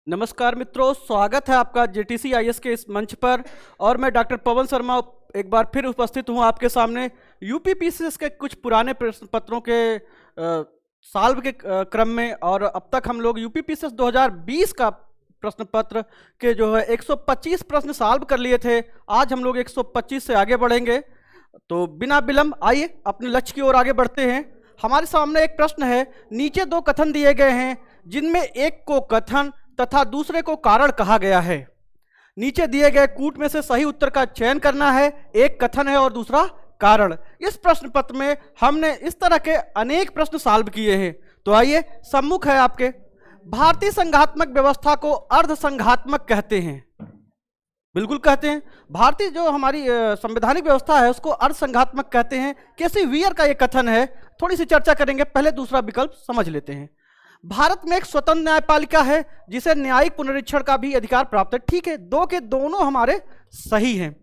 नमस्कार मित्रों, स्वागत है आपका जेटीसी आईएएस के इस मंच पर। और मैं डॉक्टर पवन शर्मा एक बार फिर उपस्थित हूं आपके सामने यूपी पीसीएस के कुछ पुराने प्रश्न पत्रों के सॉल्व के क्रम में। और अब तक हम लोग यूपी पीसीएस 2020 का प्रश्न पत्र के जो है 125 प्रश्न सॉल्व कर लिए थे। आज हम लोग 125 से आगे बढ़ेंगे, तो बिना विलंब आइए अपने लक्ष्य की ओर आगे बढ़ते हैं। हमारे सामने एक प्रश्न है। नीचे दो कथन दिए गए हैं जिनमें एक को कथन तथा दूसरे को कारण कहा गया है। नीचे दिए गए कूट में से सही उत्तर का चयन करना है। एक कथन है और दूसरा कारण। इस प्रश्न पत्र में हमने इस तरह के अनेक प्रश्न सॉल्व किए हैं। तो आइए, सम्मुख है आपके। भारतीय संघात्मक व्यवस्था को अर्ध संघात्मक कहते हैं। बिल्कुल कहते हैं। भारतीय जो हमारी संवैधानिक व्यवस्था है उसको अर्ध संघात्मक कहते हैं। केसी वीयर का ये कथन है। थोड़ी सी चर्चा करेंगे, पहले दूसरा विकल्प समझ लेते हैं। भारत में एक स्वतंत्र न्यायपालिका है जिसे न्यायिक पुनरीक्षण का भी अधिकार प्राप्त है। ठीक है, दो के दोनों हमारे सही हैं,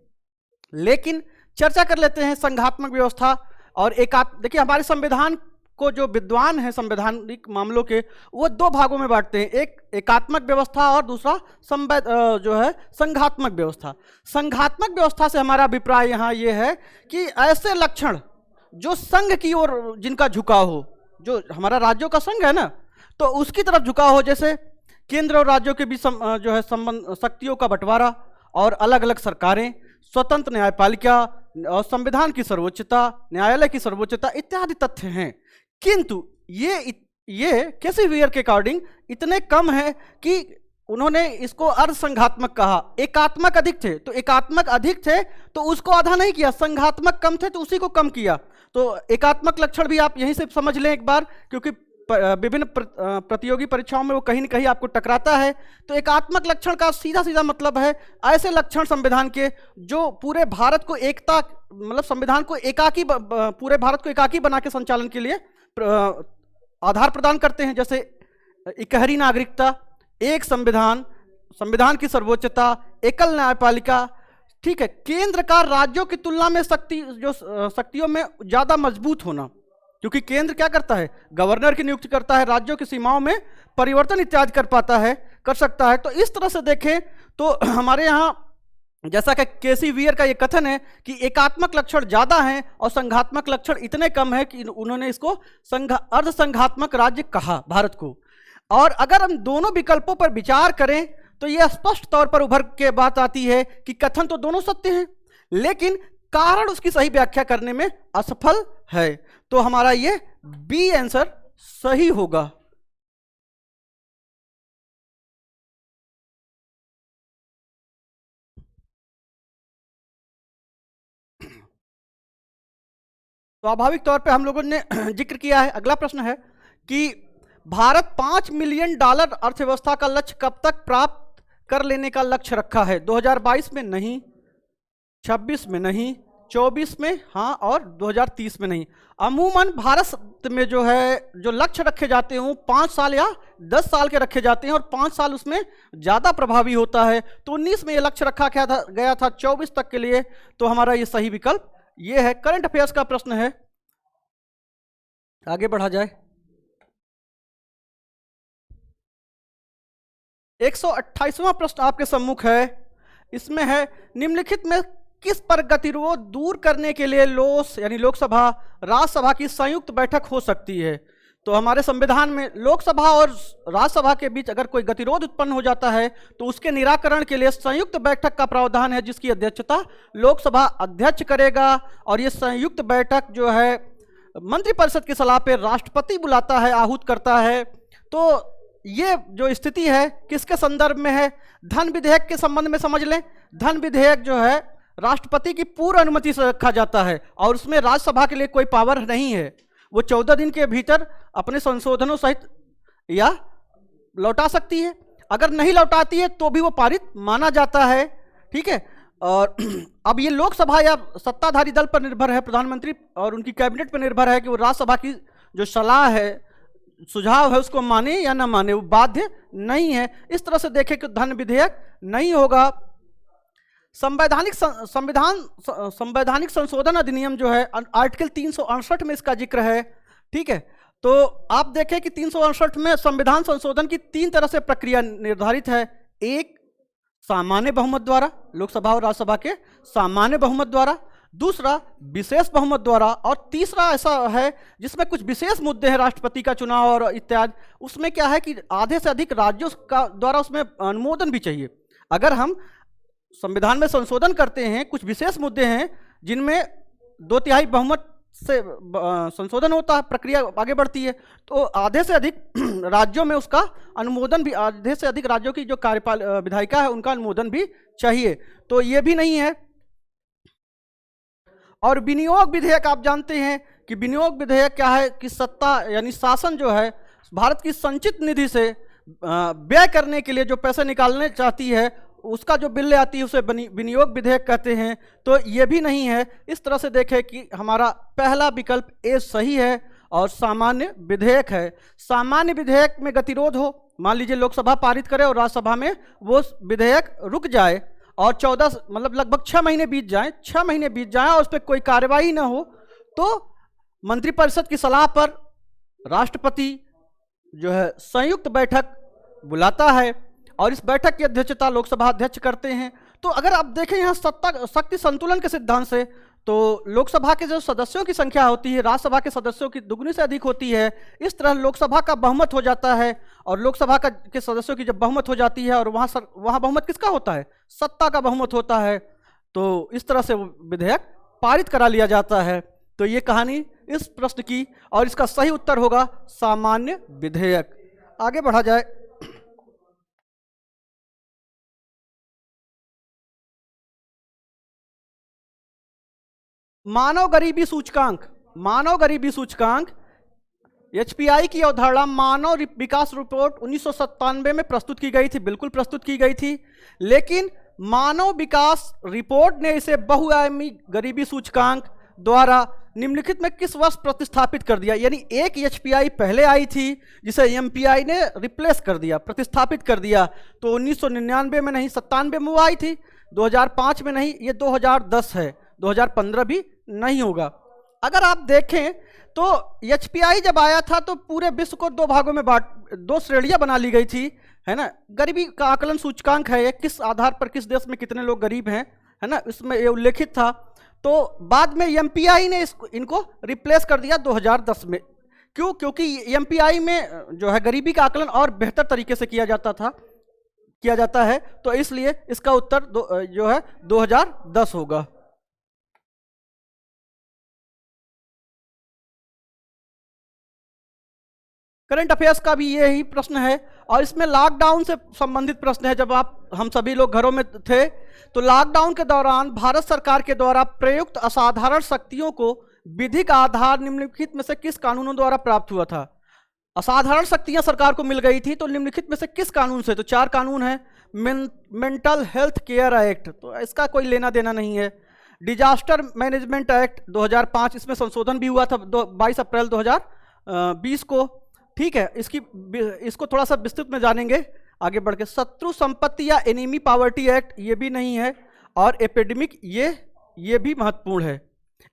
लेकिन चर्चा कर लेते हैं संघात्मक व्यवस्था और देखिए, हमारे संविधान को जो विद्वान हैं संवैधानिक मामलों के, वो दो भागों में बांटते हैं। एक एकात्मक व्यवस्था और दूसरा जो है संघात्मक व्यवस्था। संघात्मक व्यवस्था से हमारा अभिप्राय यहाँ ये है कि ऐसे लक्षण जो संघ की ओर जिनका झुकाव हो, जो हमारा राज्यों का संघ है ना, तो उसकी तरफ झुकाव हो। जैसे केंद्र और राज्यों के बीच जो है संबंध, शक्तियों का बंटवारा और अलग अलग सरकारें, स्वतंत्र न्यायपालिका और संविधान की सर्वोच्चता, न्यायालय की सर्वोच्चता इत्यादि तथ्य हैं। किंतु ये केसी वीयर के अकॉर्डिंग इतने कम है कि उन्होंने इसको अर्ध संघात्मक कहा। एकात्मक अधिक थे तो एकात्मक अधिक थे तो उसको आधा नहीं किया, संघात्मक कम थे तो उसी को कम किया। तो एकात्मक लक्षण भी आप यहीं से समझ लें एक बार, क्योंकि विभिन्न प्रतियोगी परीक्षाओं में वो कहीं न कहीं आपको टकराता है। तो एकात्मक लक्षण का सीधा सीधा मतलब है ऐसे लक्षण संविधान के जो पूरे भारत को एकता, मतलब संविधान को एकाकी, पूरे भारत को एकाकी बना के संचालन के लिए आधार प्रदान करते हैं। जैसे इकहरी नागरिकता, एक संविधान, संविधान की सर्वोच्चता, एकल न्यायपालिका। ठीक है, केंद्र का राज्यों की तुलना में शक्तियों में ज्यादा मजबूत होना, क्योंकि केंद्र क्या करता है, गवर्नर की नियुक्ति करता है, राज्यों की सीमाओं में परिवर्तन इत्यादि कर सकता है। तो इस तरह से देखें तो हमारे यहाँ जैसा कि केसी वीयर का ये कथन है कि एकात्मक लक्षण ज्यादा हैं और संघात्मक लक्षण इतने कम है कि उन्होंने इसको अर्ध संघात्मक राज्य कहा भारत को। और अगर हम दोनों विकल्पों पर विचार करें तो यह स्पष्ट तौर पर उभर के बात आती है कि कथन तो दोनों सत्य हैं, लेकिन कारण उसकी सही व्याख्या करने में असफल है। तो हमारा ये बी आंसर सही होगा। स्वाभाविक तौर पे हम लोगों ने जिक्र किया है। अगला प्रश्न है कि भारत $5 मिलियन अर्थव्यवस्था का लक्ष्य कब तक प्राप्त कर लेने का लक्ष्य रखा है? 2022 में नहीं, 26 में नहीं, 24 में हाँ, और 2030 में नहीं। अमूमन भारत में जो है जो लक्ष्य रखे जाते हैं 5 साल या 10 साल के रखे जाते हैं और 5 साल उसमें ज़्यादा प्रभावी होता है। तो 19 में ये लक्ष्य रखा गया था 24 तक के लिए। तो हमारा ये सही विकल्प ये है। करंट अफेयर्स का प्रश्न है, आगे बढ़ा जाए। 128वां प्रश्न आपके सम्मुख है। इसमें है, निम्नलिखित में किस पर गतिरोध दूर करने के लिए यानी लोकसभा राज्यसभा की संयुक्त बैठक हो सकती है? तो हमारे संविधान में लोकसभा और राज्यसभा के बीच अगर कोई गतिरोध उत्पन्न हो जाता है तो उसके निराकरण के लिए संयुक्त बैठक का प्रावधान है, जिसकी अध्यक्षता लोकसभा अध्यक्ष करेगा। और ये संयुक्त बैठक जो है मंत्रिपरिषद की सलाह पर राष्ट्रपति बुलाता है, आहूत करता है। तो ये जो स्थिति है किसके संदर्भ में है? धन विधेयक के संबंध में समझ लें। धन विधेयक जो है राष्ट्रपति की पूर्व अनुमति से रखा जाता है और उसमें राज्यसभा के लिए कोई पावर नहीं है। वो 14 दिन के भीतर अपने संशोधनों सहित या लौटा सकती है। अगर नहीं लौटाती है तो भी वो पारित माना जाता है। ठीक है, और अब ये लोकसभा या सत्ताधारी दल पर निर्भर है, प्रधानमंत्री और उनकी कैबिनेट पर निर्भर है कि वो राज्यसभा की जो सलाह है, सुझाव है, उसको माने या ना माने, वो बाध्य नहीं है। इस तरह से देखें कि धन विधेयक नहीं होगा। संवैधानिक संशोधन अधिनियम जो है आर्टिकल 368 में इसका जिक्र है। ठीक है, तो आप देखें कि 368 में संविधान संशोधन की 3 तरह से प्रक्रिया निर्धारित है। एक, सामान्य बहुमत द्वारा, लोकसभा और राज्यसभा के सामान्य बहुमत द्वारा। दूसरा, विशेष बहुमत द्वारा। और तीसरा ऐसा है जिसमें कुछ विशेष मुद्दे हैं, राष्ट्रपति का चुनाव और इत्यादि, उसमें क्या है कि आधे से अधिक राज्यों का द्वारा उसमें अनुमोदन भी चाहिए। अगर हम संविधान में संशोधन करते हैं, कुछ विशेष मुद्दे हैं जिनमें 2/3 बहुमत से संशोधन होता है, प्रक्रिया आगे बढ़ती है, तो आधे से अधिक राज्यों में उसका अनुमोदन भी, आधे से अधिक राज्यों की जो कार्यपाल विधायिका है उनका अनुमोदन भी चाहिए। तो ये भी नहीं है। और विनियोग विधेयक, आप जानते हैं कि विनियोग विधेयक क्या है कि सत्ता यानी शासन जो है भारत की संचित निधि से व्यय करने के लिए जो पैसे निकालने चाहती है उसका जो बिल ले आती है उसे विनियोग विधेयक कहते हैं। तो ये भी नहीं है। इस तरह से देखें कि हमारा पहला विकल्प ए सही है और सामान्य विधेयक है। सामान्य विधेयक में गतिरोध हो, मान लीजिए लोकसभा पारित करे और राज्यसभा में वो विधेयक रुक जाए और 14 मतलब लगभग 6 महीने बीत जाएं, 6 महीने बीत जाएं और उस पर कोई कार्रवाई ना हो, तो मंत्रिपरिषद की सलाह पर राष्ट्रपति जो है संयुक्त बैठक बुलाता है और इस बैठक की अध्यक्षता लोकसभा अध्यक्ष करते हैं। तो अगर आप देखें यहाँ सत्ता शक्ति संतुलन के सिद्धांत से, तो लोकसभा के जो सदस्यों की संख्या होती है राज्यसभा के सदस्यों की दुगनी से अधिक होती है। इस तरह लोकसभा का बहुमत हो जाता है और लोकसभा के सदस्यों की जब बहुमत हो जाती है और वहाँ बहुमत किसका होता है? सत्ता का बहुमत होता है। तो इस तरह से विधेयक पारित करा लिया जाता है। तो ये कहानी इस प्रश्न की, और इसका सही उत्तर होगा सामान्य विधेयक। आगे बढ़ा जाए। मानव गरीबी सूचकांक, मानव गरीबी सूचकांक एचपीआई की अवधारणा मानव विकास रिपोर्ट 1997 में प्रस्तुत की गई थी, बिल्कुल प्रस्तुत की गई थी। लेकिन मानव विकास रिपोर्ट ने इसे बहुआयामी गरीबी सूचकांक द्वारा निम्नलिखित में किस वर्ष प्रतिस्थापित कर दिया? यानी एक एचपीआई पहले आई थी जिसे एमपीआई ने रिप्लेस कर दिया, प्रतिस्थापित कर दिया। तो 1999 में नहीं, 97 में वो आई थी, 2005 में नहीं, ये 2010 है, 2015 भी नहीं होगा। अगर आप देखें तो एचपीआई जब आया था तो पूरे विश्व को 2 भागों में दो श्रेणियां बना ली गई थी, है ना। गरीबी का आकलन सूचकांक है, किस आधार पर किस देश में कितने लोग गरीब हैं, है ना, इसमें ये उल्लेखित था। तो बाद में एमपीआई ने इनको रिप्लेस कर दिया 2010 में। क्यों? क्योंकि एमपीआई में जो है गरीबी का आकलन और बेहतर तरीके से किया जाता है, तो इसलिए इसका उत्तर जो है 2010 होगा। करंट अफेयर्स का भी यही प्रश्न है और इसमें लॉकडाउन से संबंधित प्रश्न है। जब हम सभी लोग घरों में थे तो लॉकडाउन के दौरान भारत सरकार के द्वारा प्रयुक्त असाधारण शक्तियों को विधिक आधार निम्नलिखित में से किस कानूनों द्वारा प्राप्त हुआ था? असाधारण शक्तियां सरकार को मिल गई थी, तो निम्नलिखित में से किस कानून से? तो 4 कानून है। मेंटल हेल्थ केयर एक्ट, तो इसका कोई लेना देना नहीं है। डिजास्टर मैनेजमेंट एक्ट 2005, इसमें संशोधन भी हुआ था 22 अप्रैल 2020 को। ठीक है, इसको थोड़ा सा विस्तृत में जानेंगे आगे बढ़ के। शत्रु संपत्ति या एनिमी पॉवर्टी एक्ट, ये भी नहीं है। और एपिडेमिक, ये भी महत्वपूर्ण है,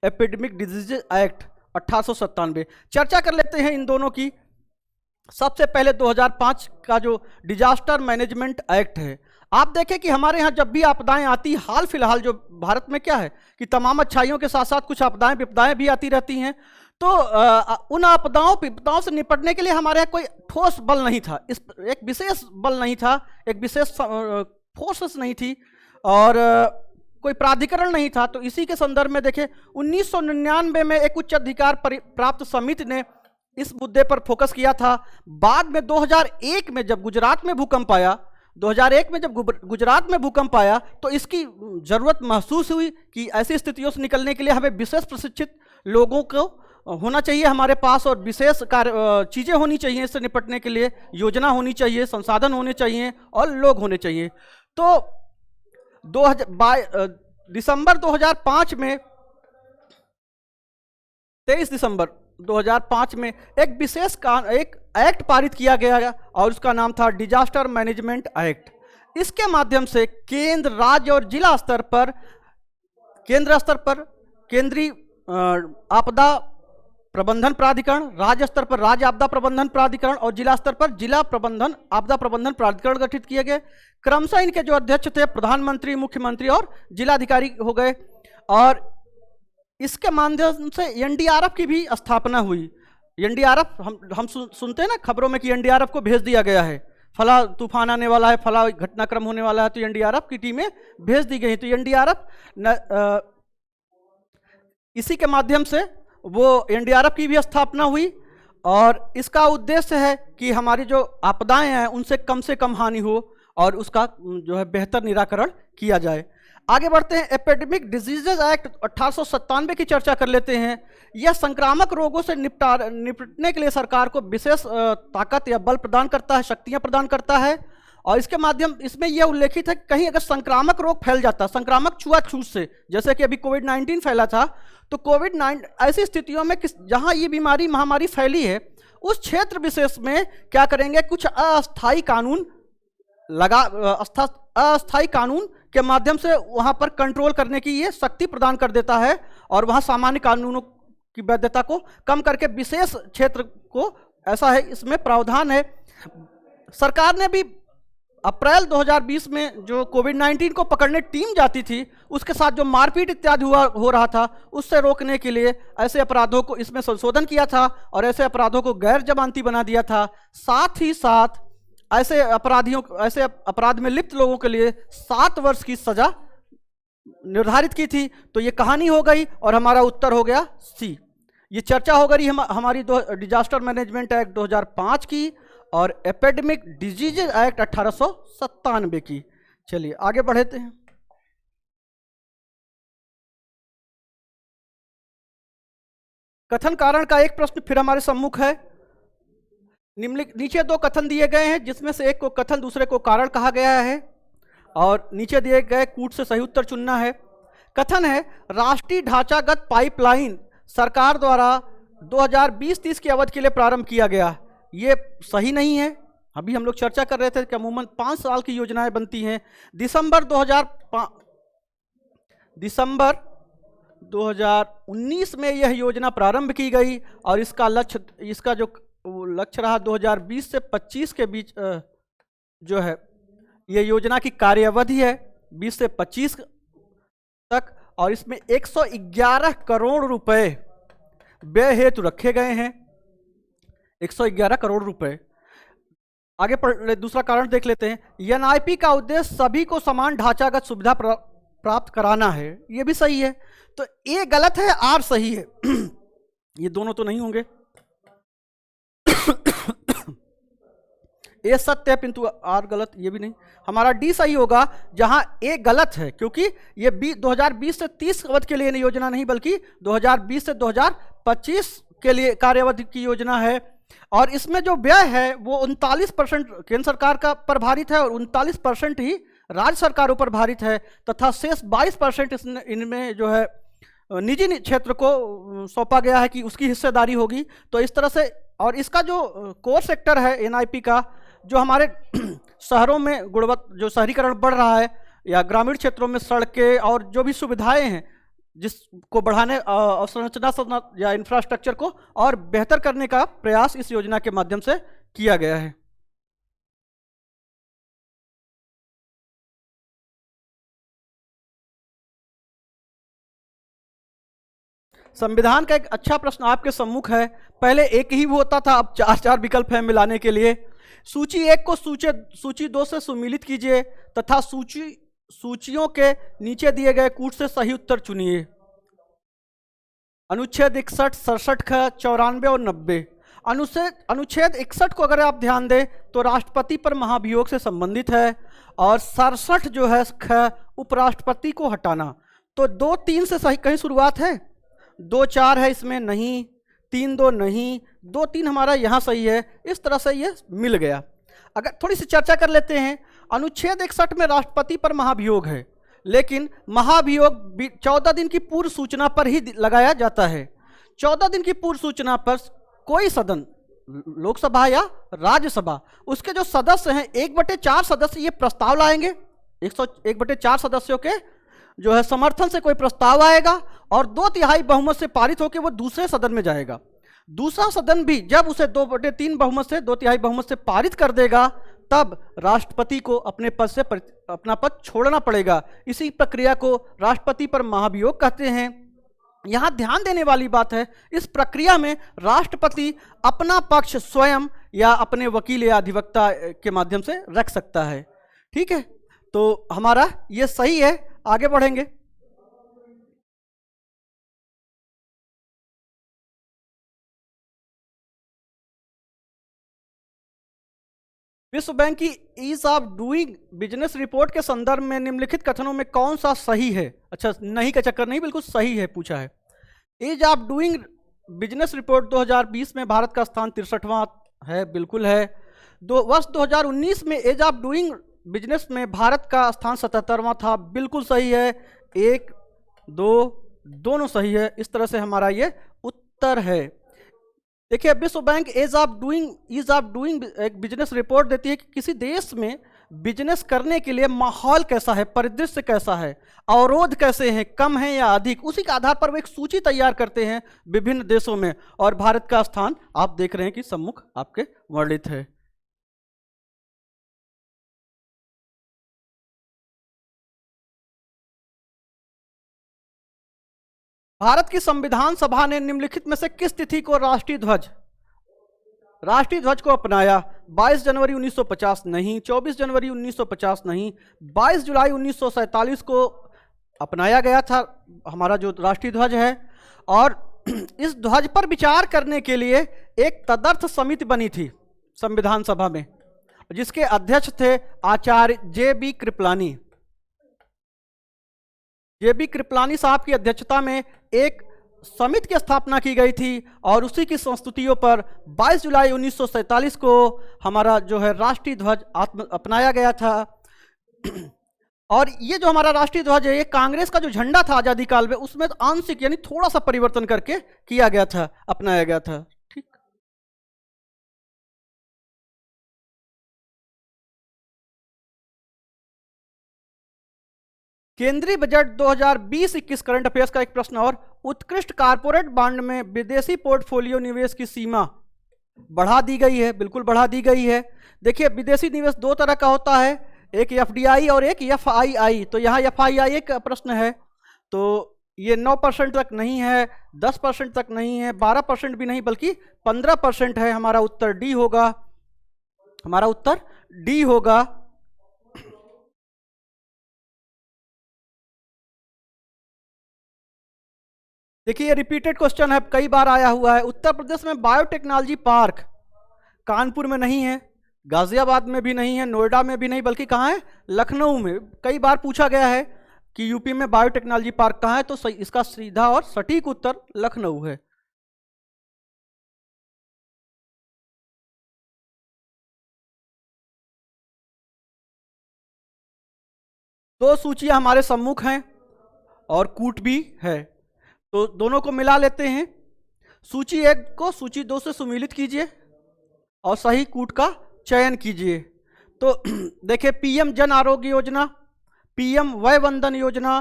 एपिडेमिक डिजीज एक्ट 1897। चर्चा कर लेते हैं इन दोनों की। सबसे पहले 2005 का जो डिजास्टर मैनेजमेंट एक्ट है, आप देखें कि हमारे यहाँ जब भी आपदाएं आती, हाल फिलहाल जो भारत में क्या है कि तमाम अच्छाइयों के साथ साथ कुछ आपदाएं विपदाएं भी आती रहती हैं। तो उन आपदाओं विपदाओं से निपटने के लिए हमारे यहाँ कोई ठोस बल नहीं था, एक विशेष बल नहीं था, एक विशेष फोर्सेस नहीं थी और कोई प्राधिकरण नहीं था। तो इसी के संदर्भ में देखें 1999 में एक उच्च अधिकार प्राप्त समिति ने इस मुद्दे पर फोकस किया था। बाद में 2001 में जब गुजरात में भूकंप आया, 2001 में जब गुजरात में भूकंप आया तो इसकी जरूरत महसूस हुई कि ऐसी स्थितियों से निकलने के लिए हमें विशेष प्रशिक्षित लोगों को होना चाहिए हमारे पास और विशेष चीज़ें होनी चाहिए। इससे निपटने के लिए योजना होनी चाहिए, संसाधन होने चाहिए और लोग होने चाहिए। तो दिसंबर 2005 में 23 दिसंबर 2005 में एक विशेष एक एक्ट पारित किया गया और उसका नाम था डिजास्टर मैनेजमेंट एक्ट। इसके माध्यम से केंद्र, राज्य और जिला स्तर पर, केंद्रीय आपदा प्रबंधन प्राधिकरण, राज्य स्तर पर राज्य आपदा प्रबंधन प्राधिकरण और जिला स्तर पर जिला प्रबंधन आपदा प्रबंधन प्राधिकरण गठित किए गए। क्रमशः इनके जो अध्यक्ष थे प्रधानमंत्री, मुख्यमंत्री और जिलाधिकारी हो गए। और इसके माध्यम से एनडीआरएफ की भी स्थापना हुई। एनडीआरएफ हम सुनते हैं ना खबरों में कि एनडीआरएफ को भेज दिया गया है, फला तूफान आने वाला है, फला घटनाक्रम होने वाला है, तो एनडीआरएफ की टीमें भेज दी गई। तो एनडीआरएफ इसी के माध्यम से वो एनडीआरएफ की भी स्थापना हुई और इसका उद्देश्य है कि हमारी जो आपदाएं हैं उनसे कम हानि हो और उसका जो है बेहतर निराकरण किया जाए। आगे बढ़ते हैं, एपिडेमिक डिजीजेज एक्ट 1897 की चर्चा कर लेते हैं। यह संक्रामक रोगों से निपटने के लिए सरकार को विशेष ताकत या बल प्रदान करता है, शक्तियां प्रदान करता है। और इसके माध्यम इसमें यह उल्लेखित है कि कहीं अगर संक्रामक रोग फैल जाता, संक्रामक छुआछूत से, जैसे कि अभी कोविड-19 फैला था, तो कोविड-19 ऐसी स्थितियों में जहां ये बीमारी महामारी फैली है उस क्षेत्र विशेष में क्या करेंगे, कुछ अस्थायी कानून अस्थायी कानून के माध्यम से वहां पर कंट्रोल करने की ये शक्ति प्रदान कर देता है और वहां सामान्य कानूनों की वैधता को कम करके विशेष क्षेत्र को, ऐसा है इसमें प्रावधान है। सरकार ने भी अप्रैल 2020 में जो कोविड-19 को पकड़ने टीम जाती थी उसके साथ जो मारपीट इत्यादि हो रहा था उससे रोकने के लिए ऐसे अपराधों को इसमें संशोधन किया था और ऐसे अपराधों को गैर जमानती बना दिया था। साथ ही साथ ऐसे अपराध में लिप्त लोगों के लिए 7 वर्ष की सजा निर्धारित की थी। तो ये कहानी हो गई और हमारा उत्तर हो गया सी। ये चर्चा हो गई हमारी डिजास्टर मैनेजमेंट एक्ट 2005 की और एपिडेमिक डिजीज एक्ट 1897 की। चलिए आगे बढ़ते हैं। कथन कारण का एक प्रश्न फिर हमारे सम्मुख है। नीचे 2 कथन दिए गए हैं जिसमें से एक को कथन दूसरे को कारण कहा गया है और नीचे दिए गए कूट से सही उत्तर चुनना है। कथन है, राष्ट्रीय ढांचागत पाइपलाइन सरकार द्वारा 2020-30 की अवधि के लिए प्रारंभ किया गया। ये सही नहीं है। अभी हम लोग चर्चा कर रहे थे कि अमूमन 5 साल की योजनाएं बनती हैं। दिसंबर 2019 में यह योजना प्रारंभ की गई और इसका जो लक्ष्य रहा 2020 से 25 के बीच जो है ये योजना की कार्यावधि है 20 से 25 तक और इसमें 111 करोड़ रुपए व्यय हेतु रखे गए हैं। 111 करोड़ रुपए। आगे दूसरा कारण देख लेते हैं। एनआईपी का उद्देश्य सभी को समान ढांचागत सुविधा प्राप्त कराना है। ये भी सही है। तो ए गलत है, आर सही है। ये दोनों तो नहीं होंगे। ए सत्य है किंतु आर गलत, ये भी नहीं। हमारा डी सही होगा जहां ए गलत है क्योंकि ये 2020 से 30 अवधि के लिए योजना नहीं बल्कि 2020 से 2025 के लिए कार्यावधि की योजना है। और इसमें जो व्यय है वो 39% केंद्र सरकार का पर भारित है और 39% ही राज्य सरकारों पर भारित है तथा शेष 22% इनमें जो है निजी क्षेत्र को सौंपा गया है कि उसकी हिस्सेदारी होगी। तो इस तरह से, और इसका जो कोर सेक्टर है एनआईपी का, जो हमारे शहरों में जो शहरीकरण बढ़ रहा है या ग्रामीण क्षेत्रों में सड़कें और जो भी सुविधाएं हैं जिसको बढ़ाने अवसंरचना या इंफ्रास्ट्रक्चर को और बेहतर करने का प्रयास इस योजना के माध्यम से किया गया है। संविधान का एक अच्छा प्रश्न आपके सम्मुख है। पहले एक ही होता था, अब 4 विकल्प हैं मिलाने के लिए। सूची 1 को सूची 2 से सुमिलित कीजिए तथा सूचियों के नीचे दिए गए कूट से सही उत्तर चुनिए। अनुच्छेद 61, 67, 94 और 90। अनुच्छेद 61 को अगर आप ध्यान दें तो राष्ट्रपति पर महाभियोग से संबंधित है और 67 जो है उपराष्ट्रपति को हटाना। तो 2-3 से सही कहीं शुरुआत है, 2-4 है इसमें नहीं, 3-2 नहीं, 2-3 हमारा यहाँ सही है। इस तरह से ये मिल गया। अगर थोड़ी सी चर्चा कर लेते हैं। अनुच्छेद 61 में राष्ट्रपति पर महाभियोग है, लेकिन महाभियोग 14 दिन की पूर्व सूचना पर ही लगाया जाता है। 14 दिन की पूर्व सूचना पर कोई सदन, लोकसभा या राज्यसभा, उसके जो सदस्य हैं 1/4 सदस्य ये प्रस्ताव लाएंगे। 1/4 सदस्यों के जो है समर्थन से कोई प्रस्ताव आएगा और 2/3 बहुमत से पारित होकर वो दूसरे सदन में जाएगा। दूसरा सदन भी जब उसे 2/3 बहुमत से 2/3 बहुमत से पारित कर देगा, तब राष्ट्रपति को अपने पद से अपना पद छोड़ना पड़ेगा। इसी प्रक्रिया को राष्ट्रपति पर महाभियोग कहते हैं। यहां ध्यान देने वाली बात है, इस प्रक्रिया में राष्ट्रपति अपना पक्ष स्वयं या अपने वकील या अधिवक्ता के माध्यम से रख सकता है। ठीक है, तो हमारा ये सही है। आगे बढ़ेंगे। विश्व बैंक की ease of doing business report के संदर्भ में निम्नलिखित कथनों में कौन सा सही है? अच्छा, नहीं का चक्कर नहीं, बिल्कुल सही है पूछा है। Ease of doing business report 2020 में भारत का स्थान 63वां है, बिल्कुल है। वर्ष 2019 में एज ऑफ डूइंग बिजनेस में भारत का स्थान 77वां था, बिल्कुल सही है। 1, 2 दोनों सही है। इस तरह से हमारा ये उत्तर है। देखिए, विश्व बैंक ईज ऑफ डूइंग एक बिजनेस रिपोर्ट देती है कि किसी देश में बिजनेस करने के लिए माहौल कैसा है, परिदृश्य कैसा है, अवरोध कैसे हैं, कम है या अधिक, उसी के आधार पर वो एक सूची तैयार करते हैं विभिन्न देशों में। और भारत का स्थान आप देख रहे हैं कि सम्मुख आपके वर्णित है। भारत की संविधान सभा ने निम्नलिखित में से किस तिथि को राष्ट्रीय ध्वज को अपनाया? 22 जनवरी 1950 नहीं, 24 जनवरी 1950 नहीं, 22 जुलाई 1947 को अपनाया गया था हमारा जो राष्ट्रीय ध्वज है। और इस ध्वज पर विचार करने के लिए एक तदर्थ समिति बनी थी संविधान सभा में, जिसके अध्यक्ष थे आचार्य जे.बी. कृपलानी। जे.बी. कृपलानी साहब की अध्यक्षता में एक समिति की स्थापना की गई थी और उसी की संस्तुतियों पर 22 जुलाई 1947 को हमारा जो है राष्ट्रीय ध्वज अपनाया गया था। और ये जो हमारा राष्ट्रीय ध्वज है, ये कांग्रेस का जो झंडा था आजादी काल में, उसमें तो आंशिक यानी थोड़ा सा परिवर्तन करके किया गया था, अपनाया गया था। ठीक, केंद्रीय बजट 2020-21 करंट अफेयर्स का एक प्रश्न और, उत्कृष्ट कारपोरेट बॉन्ड में विदेशी पोर्टफोलियो निवेश की सीमा बढ़ा दी गई है, बिल्कुल बढ़ा दी गई है। देखिए, विदेशी निवेश दो तरह का होता है, एक एफडीआई और एक एफआईआई। तो यहाँ एफआईआई का प्रश्न है, तो ये 9% तक नहीं है, 10% तक नहीं है, 12% भी नहीं, बल्कि 15% है। हमारा उत्तर डी होगा, हमारा उत्तर डी होगा। देखिए, ये रिपीटेड क्वेश्चन है, कई बार आया हुआ है। उत्तर प्रदेश में बायोटेक्नोलॉजी पार्क कानपुर में नहीं है, गाजियाबाद में भी नहीं है, नोएडा में भी नहीं, बल्कि कहाँ है? लखनऊ में। कई बार पूछा गया है कि यूपी में बायोटेक्नोलॉजी पार्क कहाँ है, तो इसका सीधा और सटीक उत्तर लखनऊ है। दो सूचियां हमारे सम्मुख हैं और कूट भी है, तो दोनों को मिला लेते हैं। सूची 1 को सूची 2 से सुमेलित कीजिए और सही कूट का चयन कीजिए। तो देखिए, पीएम जन आरोग्य योजना, पीएम वय वंदन योजना,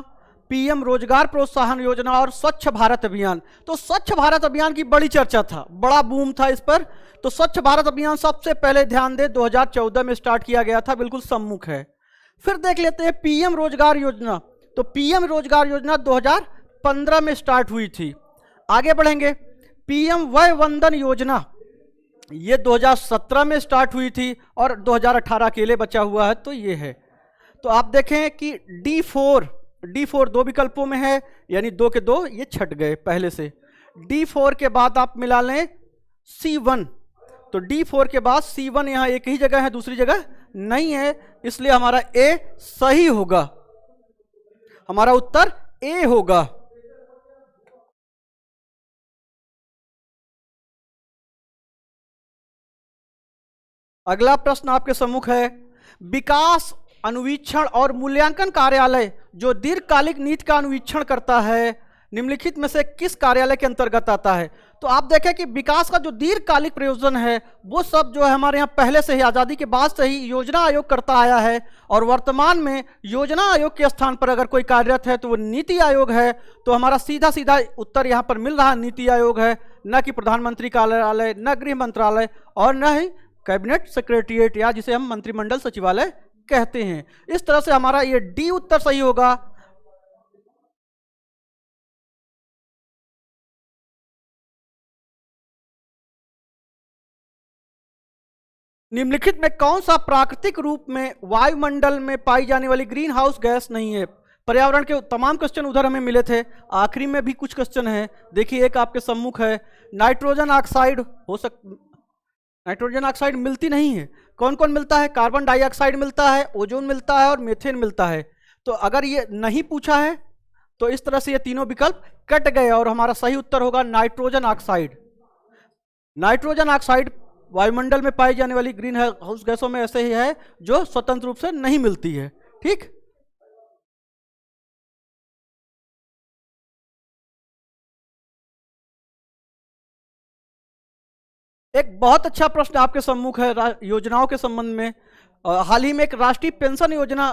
पीएम रोजगार प्रोत्साहन योजना और स्वच्छ भारत अभियान। तो स्वच्छ भारत अभियान की बड़ी चर्चा था, बड़ा बूम था इस पर। तो स्वच्छ भारत अभियान सबसे पहले ध्यान दे 2014 में स्टार्ट किया गया था, बिल्कुल सम्मुख है। फिर देख लेते हैं पीएम रोजगार योजना। तो पीएम रोजगार योजना 2015 में स्टार्ट हुई थी। आगे बढ़ेंगे, पीएम वय वंदन योजना ये 2017 में स्टार्ट हुई थी और 2018 अकेले बचा हुआ है, तो ये है। तो आप देखें कि D4 दो विकल्पों में है, यानी 2 के 2 ये छट गए पहले से। D4 के बाद आप मिला लें C1, तो D4 के बाद C1 यहाँ एक ही जगह है, दूसरी जगह नहीं है, इसलिए हमारा A सही होगा, हमारा उत्तर A होगा। अगला प्रश्न आपके सम्मुख है, विकास अनुवीक्षण और मूल्यांकन कार्यालय जो दीर्घकालिक नीति का अनुवीक्षण करता है, निम्नलिखित में से किस कार्यालय के अंतर्गत आता है? तो आप देखें कि विकास का जो दीर्घकालिक प्रयोजन है वो सब जो है हमारे यहाँ पहले से ही, आज़ादी के बाद से ही योजना आयोग करता आया है, और वर्तमान में योजना आयोग के स्थान पर अगर कोई कार्यरत है तो वो नीति आयोग है। तो हमारा सीधा सीधा उत्तर यहाँ पर मिल रहा है, नीति आयोग है। न कि प्रधानमंत्री कार्यालय, न गृह मंत्रालय और न ही कैबिनेट सेक्रेटरिएट या जिसे हम मंत्रिमंडल सचिवालय कहते हैं। इस तरह से हमारा ये डी उत्तर सही होगा। निम्नलिखित में कौन सा प्राकृतिक रूप में वायुमंडल में पाई जाने वाली ग्रीन हाउस गैस नहीं है? पर्यावरण के तमाम क्वेश्चन उधर हमें मिले थे, आखिरी में भी कुछ क्वेश्चन है। देखिए एक आपके सम्मुख है, नाइट्रोजन ऑक्साइड हो नाइट्रोजन ऑक्साइड मिलती नहीं है। कौन कौन मिलता है? कार्बन डाइऑक्साइड मिलता है, ओजोन मिलता है और मीथेन मिलता है। तो अगर ये नहीं पूछा है तो इस तरह से ये तीनों विकल्प कट गए और हमारा सही उत्तर होगा नाइट्रोजन ऑक्साइड। नाइट्रोजन ऑक्साइड वायुमंडल में पाई जाने वाली ग्रीन हाउस गैसों में ऐसे ही है जो स्वतंत्र रूप से नहीं मिलती है। ठीक, एक बहुत अच्छा प्रश्न आपके सम्मुख है योजनाओं के संबंध में। हाल ही में एक राष्ट्रीय पेंशन योजना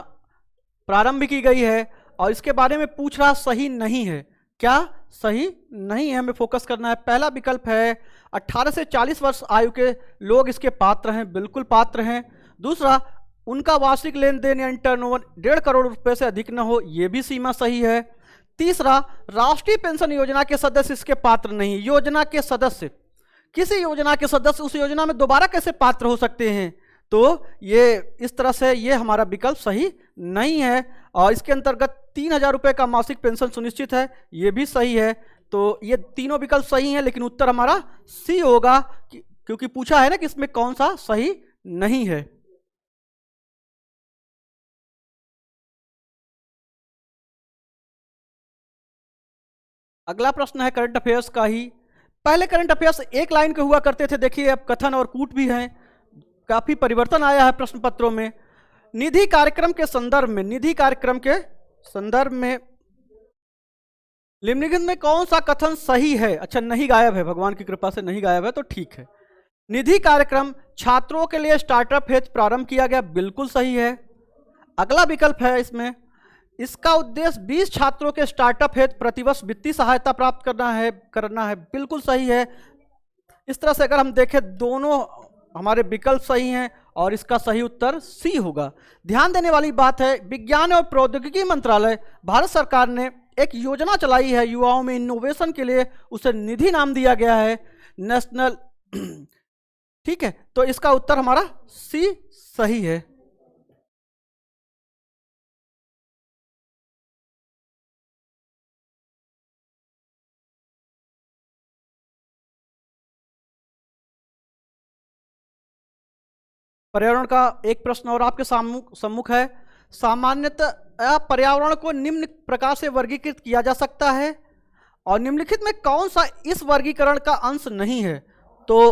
प्रारंभ की गई है और इसके बारे में पूछ रहा सही नहीं है। क्या सही नहीं है? हमें फोकस करना है। पहला विकल्प है 18 से 40 वर्ष आयु के लोग इसके पात्र हैं, बिल्कुल पात्र हैं। दूसरा, उनका वार्षिक लेन देन या टर्नओवर 1.5 करोड़ रुपए से अधिक न हो, यह भी सीमा सही है। तीसरा, राष्ट्रीय पेंशन योजना के सदस्य इसके पात्र नहीं। योजना के सदस्य, किसी योजना के सदस्य उस योजना में दोबारा कैसे पात्र हो सकते हैं? तो ये इस तरह से ये हमारा विकल्प सही नहीं है। और इसके अंतर्गत 3,000 रुपये का मासिक पेंशन सुनिश्चित है, ये भी सही है। तो ये तीनों विकल्प सही हैं, लेकिन उत्तर हमारा सी होगा क्योंकि पूछा है ना कि इसमें कौन सा सही नहीं है। अगला प्रश्न है करंट अफेयर्स का ही। पहले करंट अफेयर्स एक लाइन के हुआ करते थे, देखिए अब कथन और कूट भी हैं। काफी परिवर्तन आया है प्रश्न पत्रों में। निधि कार्यक्रम के संदर्भ में, निधि कार्यक्रम के संदर्भ में निम्नलिखित में कौन सा कथन सही है? अच्छा, नहीं गायब है, भगवान की कृपा से नहीं गायब है तो ठीक है। निधि कार्यक्रम छात्रों के लिए स्टार्टअप हेतु प्रारंभ किया गया, बिल्कुल सही है। अगला विकल्प है इसमें, इसका उद्देश्य 20 छात्रों के स्टार्टअप हेतु प्रतिवर्ष वित्तीय सहायता प्राप्त करना है, बिल्कुल सही है। इस तरह से अगर हम देखें दोनों हमारे विकल्प सही हैं और इसका सही उत्तर सी होगा। ध्यान देने वाली बात है, विज्ञान और प्रौद्योगिकी मंत्रालय भारत सरकार ने एक योजना चलाई है युवाओं में इनोवेशन के लिए, उसे निधि नाम दिया गया है, नेशनल। ठीक है, तो इसका उत्तर हमारा सी सही है। पर्यावरण का एक प्रश्न और आपके सम्मुख है। सामान्यतः पर्यावरण को निम्न प्रकार से वर्गीकृत किया जा सकता है और निम्नलिखित में कौन सा इस वर्गीकरण का अंश नहीं है? तो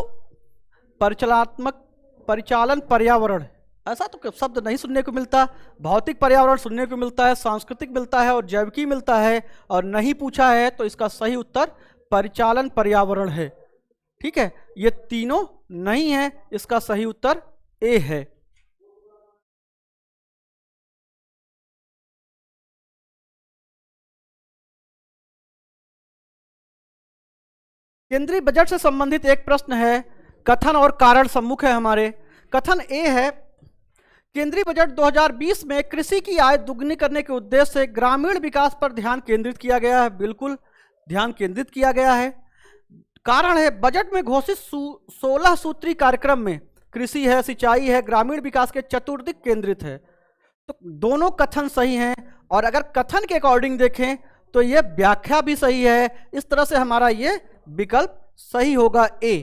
परिचालन पर्यावरण, ऐसा तो शब्द नहीं सुनने को मिलता। भौतिक पर्यावरण सुनने को मिलता है, सांस्कृतिक मिलता है और जैविकी मिलता है, और नहीं पूछा है तो इसका सही उत्तर परिचालन पर्यावरण है। ठीक है, ये तीनों नहीं है, इसका सही उत्तर ए है। केंद्रीय बजट से संबंधित एक प्रश्न है, कथन और कारण सम्मुख है हमारे। कथन ए है, केंद्रीय बजट 2020 में कृषि की आय दुगनी करने के उद्देश्य से ग्रामीण विकास पर ध्यान केंद्रित किया गया है, बिल्कुल ध्यान केंद्रित किया गया है। कारण है, बजट में घोषित 16 सूत्री कार्यक्रम में कृषि है, सिंचाई है, ग्रामीण विकास के चतुर्दिक केंद्रित है। तो दोनों कथन सही हैं, और अगर कथन के अकॉर्डिंग देखें तो यह व्याख्या भी सही है। इस तरह से हमारा ये विकल्प सही होगा ए।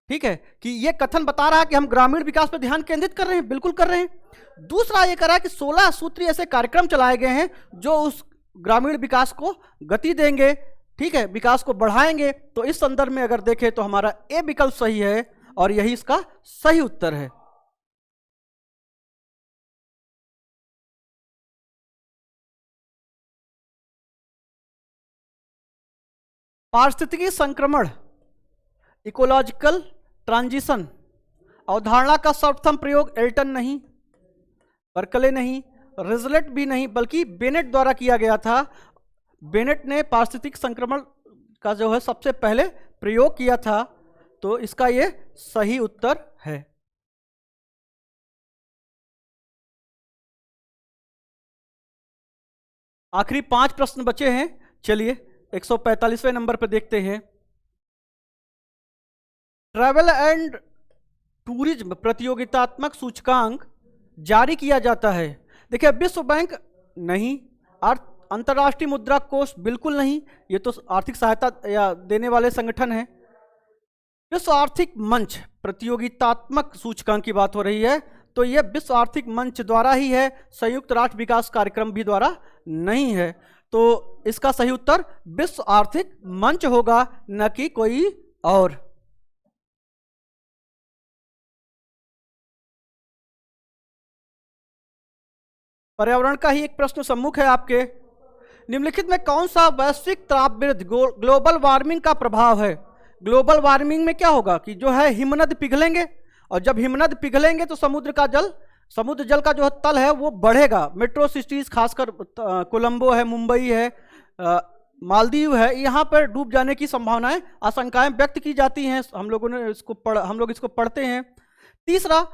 ठीक है, कि ये कथन बता रहा है कि हम ग्रामीण विकास पर ध्यान केंद्रित कर रहे हैं, बिल्कुल कर रहे हैं। दूसरा ये कर रहा है कि 16 सूत्री ऐसे कार्यक्रम चलाए गए हैं जो उस ग्रामीण विकास को गति देंगे, ठीक है, विकास को बढ़ाएंगे। तो इस संदर्भ में अगर देखें तो हमारा ए विकल्प सही है और यही इसका सही उत्तर है। पारिस्थितिकी संक्रमण, इकोलॉजिकल ट्रांजिशन अवधारणा का सर्वप्रथम प्रयोग एल्टन नहीं, बर्कले नहीं, रिजलेट भी नहीं, बल्कि बेनेट द्वारा किया गया था। बेनेट ने पारिस्थितिक संक्रमण का जो है सबसे पहले प्रयोग किया था, तो इसका ये सही उत्तर है। आखिरी 5 प्रश्न बचे हैं। चलिए 145वें नंबर पर देखते हैं। ट्रैवल एंड टूरिज्म प्रतियोगितात्मक सूचकांक जारी किया जाता है। देखिए, विश्व बैंक नहीं, अंतर्राष्ट्रीय मुद्रा कोष बिल्कुल नहीं, ये तो आर्थिक सहायता या देने वाले संगठन हैं। विश्व आर्थिक मंच प्रतियोगितात्मक सूचकांक की बात हो रही है, तो यह विश्व आर्थिक मंच द्वारा ही है, संयुक्त राष्ट्र विकास कार्यक्रम भी द्वारा नहीं है। तो इसका सही उत्तर विश्व आर्थिक मंच होगा, न कि कोई और। पर्यावरण का ही एक प्रश्न सम्मुख है आपके। निम्नलिखित में कौन सा वैश्विक तापवृद्धि ग्लोबल वार्मिंग का प्रभाव है? ग्लोबल वार्मिंग में क्या होगा कि जो है हिमनद पिघलेंगे, और जब हिमनद पिघलेंगे तो समुद्र जल का जो तल है वो बढ़ेगा। मेट्रो सिटीज खासकर कोलंबो है, मुंबई है, मालदीव है, यहाँ पर डूब जाने की संभावनाएं, आशंकाएं व्यक्त की जाती हैं। हम लोग इसको पढ़ते हैं। तीसरा,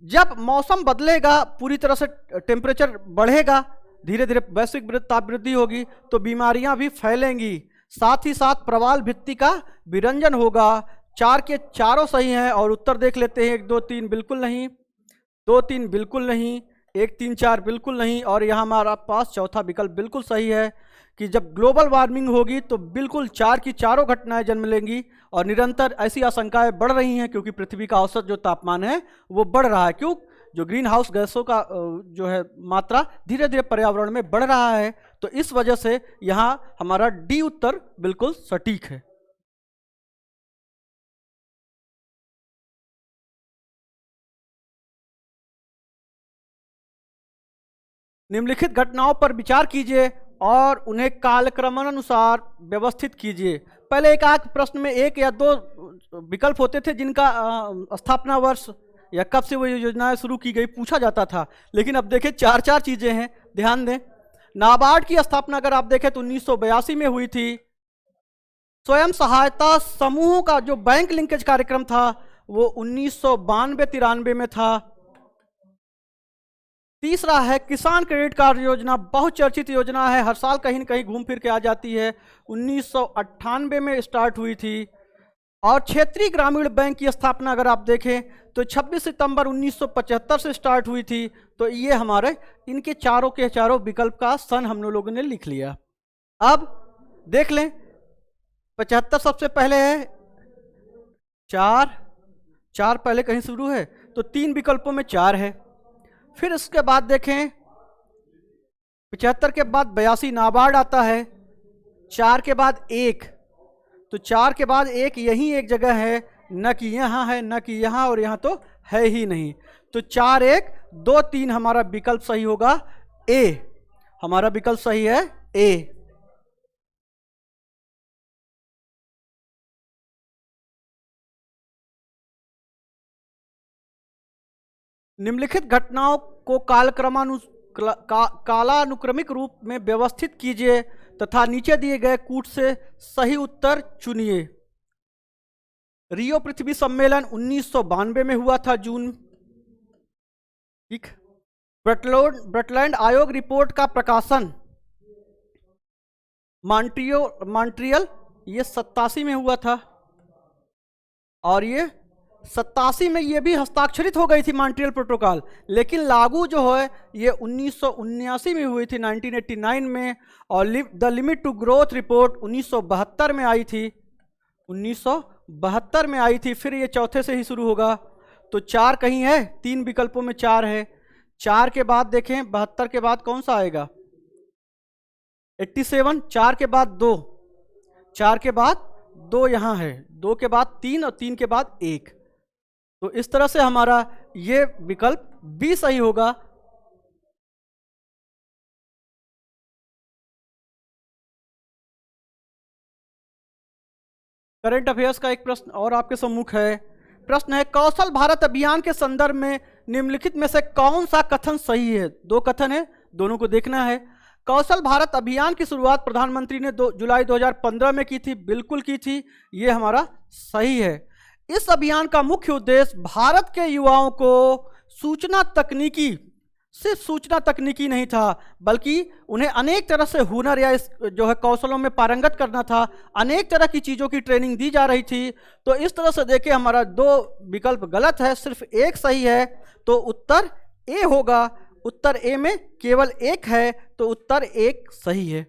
जब मौसम बदलेगा, पूरी तरह से टेम्परेचर बढ़ेगा, धीरे धीरे वैश्विक तापवृद्धि होगी, तो बीमारियां भी फैलेंगी। साथ ही साथ प्रवाल भित्ति का विरंजन होगा। 4 के चारों सही हैं, और उत्तर देख लेते हैं। 1 2 3 बिल्कुल नहीं, 2 3 बिल्कुल नहीं, 1 3 4 बिल्कुल नहीं, और यहाँ हमारा पास चौथा विकल्प बिल्कुल सही है कि जब ग्लोबल वार्मिंग होगी तो बिल्कुल 4 की चारों घटनाएं जन्म लेंगी, और निरंतर ऐसी आशंकाएं बढ़ रही हैं, क्योंकि पृथ्वी का औसत जो तापमान है वो बढ़ रहा है। क्यों? जो ग्रीन हाउस गैसों का जो है मात्रा धीरे धीरे पर्यावरण में बढ़ रहा है, तो इस वजह से यहाँ हमारा डी उत्तर बिल्कुल सटीक है। निम्नलिखित घटनाओं पर विचार कीजिए और उन्हें कालक्रमानुसार व्यवस्थित कीजिए। पहले एक आध प्रश्न में 1 या 2 विकल्प होते थे जिनका स्थापना वर्ष या कब से वो योजनाएं शुरू की गई पूछा जाता था, लेकिन अब देखें 4 चीजें हैं। ध्यान दें, नाबार्ड की स्थापना अगर आप देखें तो 1982 में हुई थी। स्वयं सहायता समूहों का जो बैंक लिंकेज कार्यक्रम था वो 1992-93 में था। तीसरा है किसान क्रेडिट कार्ड योजना, बहुत चर्चित योजना है, हर साल कहीं न कहीं घूम फिर के आ जाती है, 1998 में स्टार्ट हुई थी। और क्षेत्रीय ग्रामीण बैंक की स्थापना अगर आप देखें तो 26 सितंबर 1975 से स्टार्ट हुई थी। तो ये हमारे इनके चारों के चारों विकल्प का सन हम लोगों ने लिख लिया। अब देख लें, 75 सबसे पहले है, 4 पहले कहीं शुरू है, तो 3 विकल्पों में 4 है। फिर इसके बाद देखें 75 के बाद 82 नाबार्ड आता है, 4 के बाद 1, तो 4 के बाद 1 यही एक जगह है, न कि यहाँ है न कि यहाँ, और यहाँ तो है ही नहीं। तो 4 1 2 3 हमारा विकल्प सही होगा ए। हमारा विकल्प सही है ए। निम्नलिखित घटनाओं को कालानुक्रमिक रूप में व्यवस्थित कीजिए तथा नीचे दिए गए कूट से सही उत्तर चुनिए। रियो पृथ्वी सम्मेलन 1992 में हुआ था, जून। ठीक। ब्रटलैंड आयोग रिपोर्ट का प्रकाशन मॉन्ट्रियल ये 87 में हुआ था, और ये 87 में ये भी हस्ताक्षरित हो गई थी मॉन्ट्रियल प्रोटोकॉल, लेकिन लागू जो है ये 1979 में हुई थी, 1989 में। और the limit to growth report 1972 में आई थी, 1972 में आई थी। फिर ये चौथे से ही शुरू होगा, तो 4 कहीं है, 3 विकल्पों में 4 है। 4 के बाद देखें 72 के बाद कौन सा आएगा, 87। 4 के बाद 2, 4 के बाद 2 यहाँ है, 2 के बाद 3 और 3 के बाद 1। तो इस तरह से हमारा ये विकल्प बी सही होगा। करंट अफेयर्स का एक प्रश्न और आपके सम्मुख है। प्रश्न है, कौशल भारत अभियान के संदर्भ में निम्नलिखित में से कौन सा कथन सही है? 2 कथन है, दोनों को देखना है। कौशल भारत अभियान की शुरुआत प्रधानमंत्री ने जुलाई 2015 में की थी, बिल्कुल की थी, ये हमारा सही है। इस अभियान का मुख्य उद्देश्य भारत के युवाओं को सूचना तकनीकी, सिर्फ सूचना तकनीकी नहीं था, बल्कि उन्हें अनेक तरह से हुनर या जो है कौशलों में पारंगत करना था। अनेक तरह की चीज़ों की ट्रेनिंग दी जा रही थी। तो इस तरह से देखिए हमारा 2 विकल्प गलत है, सिर्फ एक सही है, तो उत्तर ए होगा। उत्तर ए में केवल एक है, तो उत्तर एक सही है।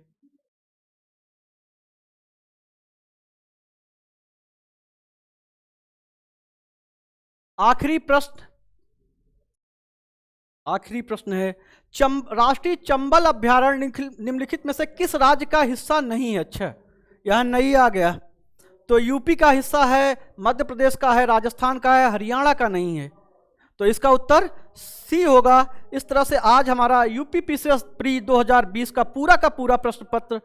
आखिरी प्रश्न है, राष्ट्रीय चंबल अभ्यारण्य निम्नलिखित में से किस राज्य का हिस्सा नहीं है? अच्छा, यह नहीं आ गया। तो यूपी का हिस्सा है, मध्य प्रदेश का है, राजस्थान का है, हरियाणा का नहीं है। तो इसका उत्तर सी होगा। इस तरह से आज हमारा यूपी पीसीएस प्री 2020 का पूरा प्रश्न पत्र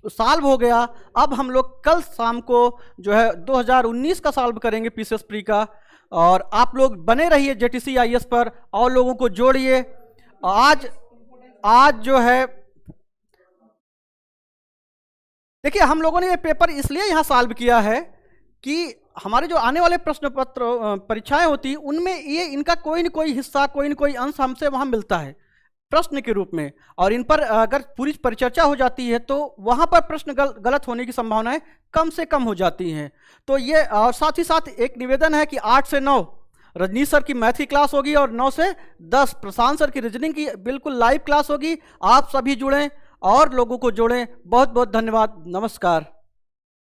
सॉल्व हो गया। अब हम लोग कल शाम को जो है 2019 का सॉल्व करेंगे पीसीएस प्री का। और आप लोग बने रहिए जेटीसी आईएएस पर और लोगों को जोड़िए। आज जो है देखिए हम लोगों ने ये पेपर इसलिए यहाँ सॉल्व किया है कि हमारे जो आने वाले प्रश्न पत्र परीक्षाएं होती उनमें ये इनका कोई न कोई हिस्सा, कोई न कोई अंश हमसे वहाँ मिलता है प्रश्न के रूप में, और इन पर अगर पूरी परिचर्चा हो जाती है तो वहाँ पर प्रश्न गलत होने की संभावनाएं कम से कम हो जाती हैं। तो ये, और साथ ही साथ एक निवेदन है कि 8 से 9 रजनीश सर की मैथ की क्लास होगी और 9 से 10 प्रशांत सर की रीजनिंग की बिल्कुल लाइव क्लास होगी। आप सभी जुड़ें और लोगों को जोड़ें। बहुत बहुत धन्यवाद। नमस्कार।